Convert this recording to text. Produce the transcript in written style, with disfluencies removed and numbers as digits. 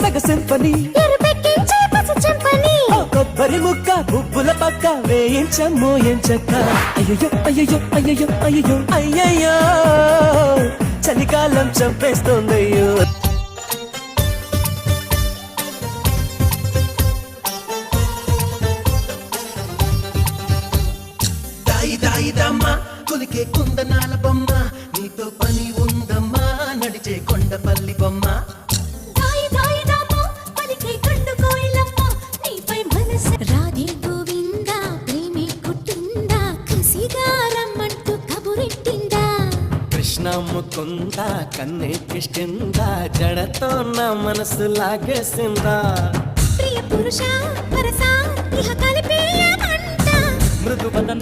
సగ సింఫనీ కొబ్బరి ముక్క పువ్వుల పక్క వేయించమ్మో ఎంచక్క అయ్యో అయ్యో అయ్యో అయ్యో అయ్యయ్యో చలికాలం చంపేస్తోందయ్యో దాయి దాయి దమ్మా కులికే కుందనాల బొమ్మ నీతో పని ఉందమ్మా నడిచే కొండపల్లి బొమ్మ కృష్ణ ముకుంద కన్నెక్కిష్టిందా జడతో నా మనసు లాగేసిందా ప్రియ పురుష వరస ఇహ కలిపే మృదువదన